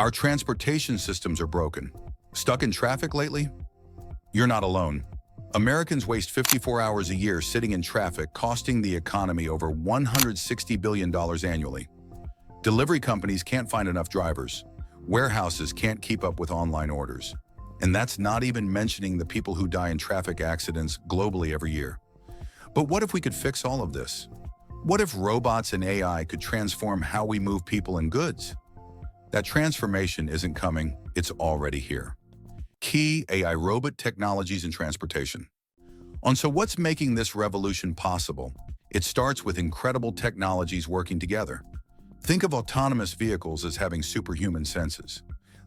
Our transportation systems are broken. Stuck in traffic lately? You're not alone. Americans waste 54 hours a year sitting in traffic, costing the economy over $160 billion annually. Delivery companies can't find enough drivers. Warehouses can't keep up with online orders. And that's not even mentioning the people who die in traffic accidents globally every year. But what if we could fix all of this? What if robots and AI could transform how we move people and goods? That transformation isn't coming, it's already here. Key AI robot technologies in transportation. So what's making this revolution possible? It starts with incredible technologies working together. Think of autonomous vehicles as having superhuman senses.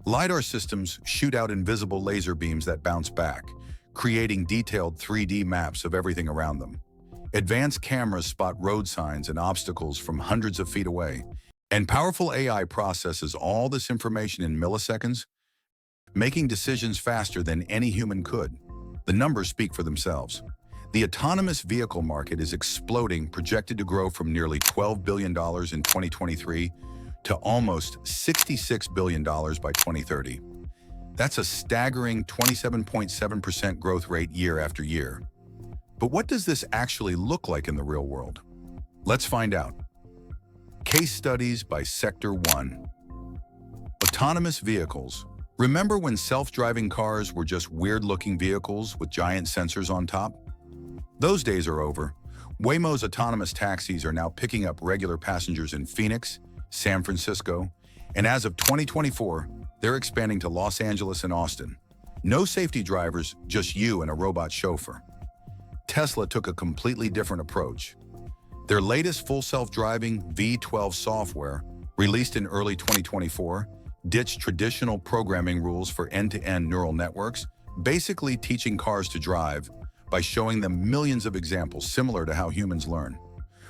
LiDAR systems shoot out invisible laser beams that bounce back, creating detailed 3D maps of everything around them. Advanced cameras spot road signs and obstacles from hundreds of feet away, and powerful AI processes all this information in milliseconds, making decisions faster than any human could. The numbers speak for themselves. The autonomous vehicle market is exploding, projected to grow from nearly $12 billion in 2023 to almost $66 billion by 2030. That's a staggering 27.7% growth rate year after year. But what does this actually look like in the real world? Let's find out. Case studies by Sector 1. Autonomous vehicles. Remember when self-driving cars were just weird-looking vehicles with giant sensors on top? Those days are over. Waymo's autonomous taxis are now picking up regular passengers in Phoenix, San Francisco, and as of 2024, they're expanding to Los Angeles and Austin. No safety drivers, just you and a robot chauffeur. Tesla took a completely different approach. Their latest full self-driving V12 software, released in early 2024, ditched traditional programming rules for end-to-end neural networks, basically teaching cars to drive by showing them millions of examples similar to how humans learn.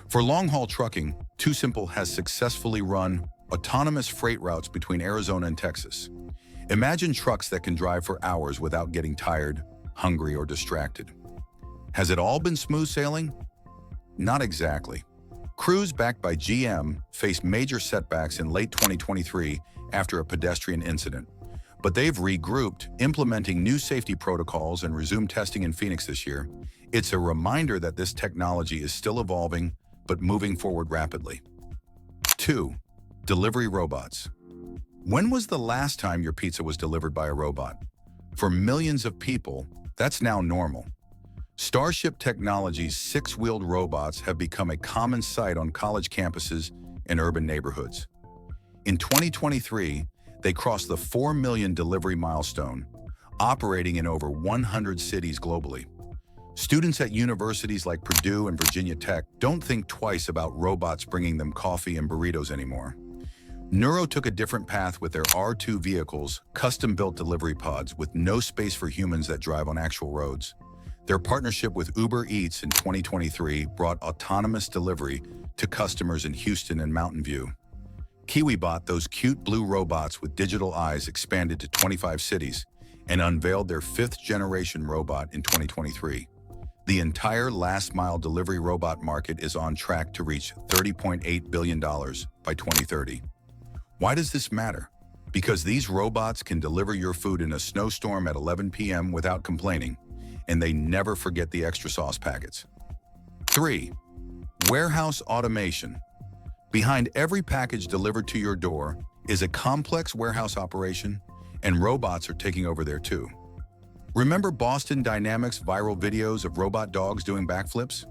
For long-haul trucking, TuSimple has successfully run autonomous freight routes between Arizona and Texas. Imagine trucks that can drive for hours without getting tired, hungry, or distracted. Has it all been smooth sailing? Not exactly. Crews backed by GM faced major setbacks in late 2023 after a pedestrian incident. But they've regrouped, implementing new safety protocols and resumed testing in Phoenix this year. It's a reminder that this technology is still evolving, but moving forward rapidly. 2. Delivery robots. When was the last time your pizza was delivered by a robot? For millions of people, that's now normal. Starship Technologies' 6-wheeled robots have become a common sight on college campuses and urban neighborhoods. In 2023, they crossed the 4 million delivery milestone, operating in over 100 cities globally. Students at universities like Purdue and Virginia Tech don't think twice about robots bringing them coffee and burritos anymore. Neuro took a different path with their R2 vehicles, custom-built delivery pods with no space for humans that drive on actual roads. Their partnership with Uber Eats in 2023 brought autonomous delivery to customers in Houston and Mountain View. KiwiBot, those cute blue robots with digital eyes, expanded to 25 cities and unveiled their 5th-generation robot in 2023. The entire last-mile delivery robot market is on track to reach $30.8 billion by 2030. Why does this matter? Because these robots can deliver your food in a snowstorm at 11 p.m. without complaining, and they never forget the extra sauce packets. 3. Warehouse automation. Behind every package delivered to your door is a complex warehouse operation, and robots are taking over there too. Remember Boston Dynamics' viral videos of robot dogs doing backflips?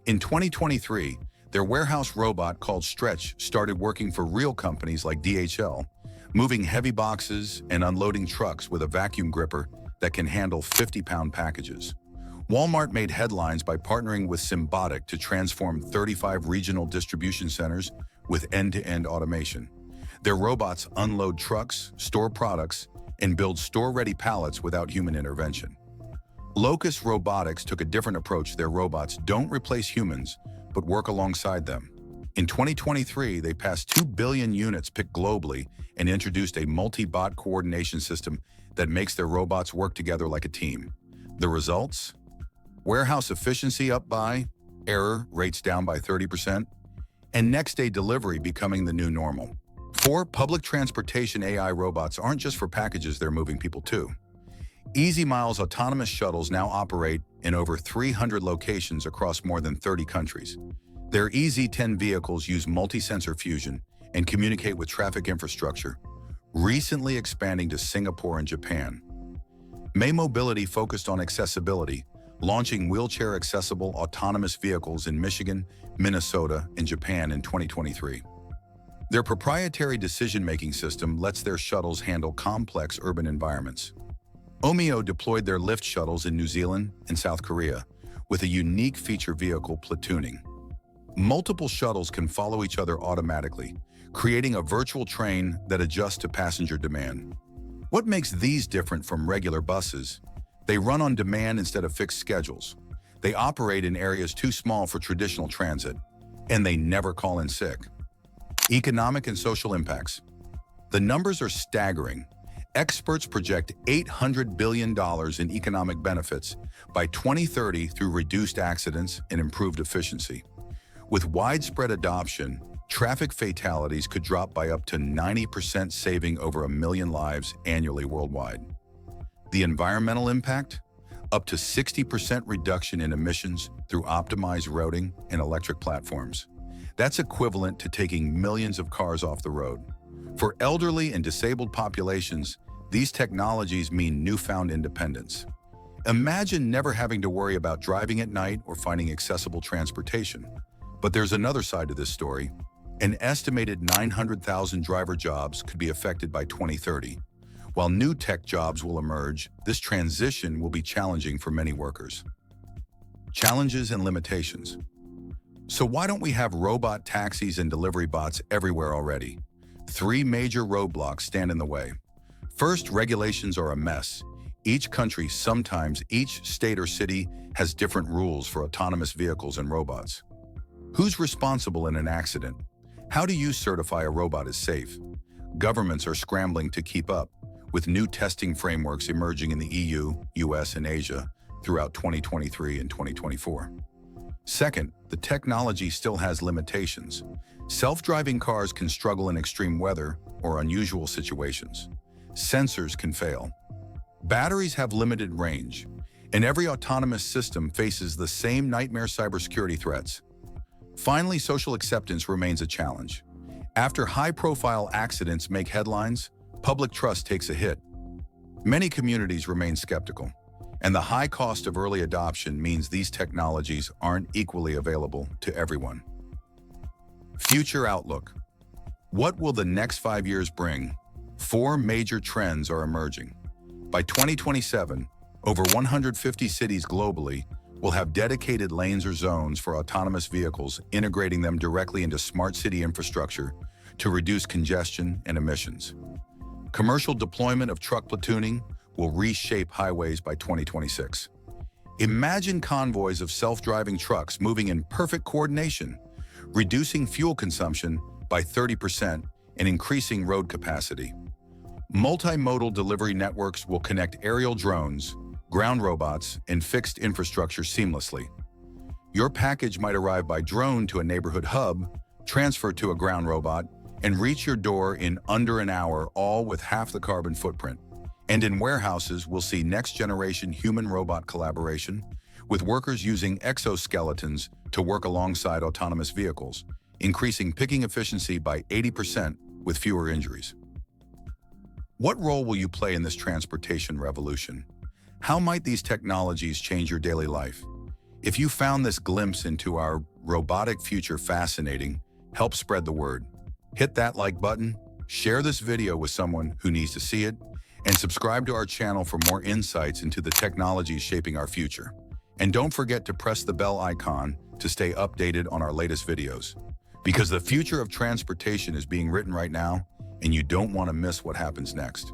In 2023, their warehouse robot called Stretch started working for real companies like DHL, moving heavy boxes and unloading trucks with a vacuum gripper that can handle 50-pound packages. Walmart made headlines by partnering with Symbotic to transform 35 regional distribution centers with end-to-end automation. Their robots unload trucks, store products, and build store-ready pallets without human intervention. Locus Robotics took a different approach. Their robots don't replace humans, but work alongside them. In 2023, they passed 2 billion units picked globally and introduced a multi-bot coordination system that makes their robots work together like a team. The results? Warehouse efficiency up by, error rates down by 30%, and next-day delivery becoming the new normal. 4. Public transportation AI robots aren't just for packages, they're moving people too. Easy Miles autonomous shuttles now operate in over 300 locations across more than 30 countries. Their EZ-10 vehicles use multi-sensor fusion and communicate with traffic infrastructure, recently expanding to Singapore and Japan. May Mobility focused on accessibility, launching wheelchair-accessible autonomous vehicles in Michigan, Minnesota, and Japan in 2023. Their proprietary decision-making system lets their shuttles handle complex urban environments. Omeo deployed their lift shuttles in New Zealand and South Korea with a unique feature vehicle platooning. Multiple shuttles can follow each other automatically, creating a virtual train that adjusts to passenger demand. What makes these different from regular buses? They run on demand instead of fixed schedules. They operate in areas too small for traditional transit, and they never call in sick. Economic and social impacts. The numbers are staggering. Experts project $800 billion in economic benefits by 2030 through reduced accidents and improved efficiency. With widespread adoption, traffic fatalities could drop by up to 90%, saving over 1 million lives annually worldwide. The environmental impact? Up to 60% reduction in emissions through optimized routing and electric platforms. That's equivalent to taking millions of cars off the road. For elderly and disabled populations, these technologies mean newfound independence. Imagine never having to worry about driving at night or finding accessible transportation. But there's another side to this story. An estimated 900,000 driver jobs could be affected by 2030. While new tech jobs will emerge, this transition will be challenging for many workers. Challenges and limitations. So why don't we have robot taxis and delivery bots everywhere already? 3 major roadblocks stand in the way. First, regulations are a mess. Each country, sometimes each state or city, has different rules for autonomous vehicles and robots. Who's responsible in an accident? How do you certify a robot is safe? Governments are scrambling to keep up, with new testing frameworks emerging in the EU, US, and Asia throughout 2023 and 2024. Second, the technology still has limitations. Self-driving cars can struggle in extreme weather or unusual situations. Sensors can fail. Batteries have limited range, and every autonomous system faces the same nightmare cybersecurity threats. Finally, social acceptance remains a challenge. After high-profile accidents make headlines, public trust takes a hit. Many communities remain skeptical, and the high cost of early adoption means these technologies aren't equally available to everyone. Future outlook. What will the next 5 years bring? 4 major trends are emerging. By 2027, over 150 cities globally will have dedicated lanes or zones for autonomous vehicles, integrating them directly into smart city infrastructure to reduce congestion and emissions. Commercial deployment of truck platooning will reshape highways by 2026. Imagine convoys of self-driving trucks moving in perfect coordination, reducing fuel consumption by 30% and increasing road capacity. Multimodal delivery networks will connect aerial drones, ground robots, and fixed infrastructure seamlessly. Your package might arrive by drone to a neighborhood hub, transfer to a ground robot, and reach your door in under an hour, all with half the carbon footprint. And in warehouses, we'll see next-generation human-robot collaboration, with workers using exoskeletons to work alongside autonomous vehicles, increasing picking efficiency by 80% with fewer injuries. What role will you play in this transportation revolution? How might these technologies change your daily life? If you found this glimpse into our robotic future fascinating, help spread the word. Hit that like button, share this video with someone who needs to see it, and subscribe to our channel for more insights into the technologies shaping our future. And don't forget to press the bell icon to stay updated on our latest videos. Because the future of transportation is being written right now, and you don't want to miss what happens next.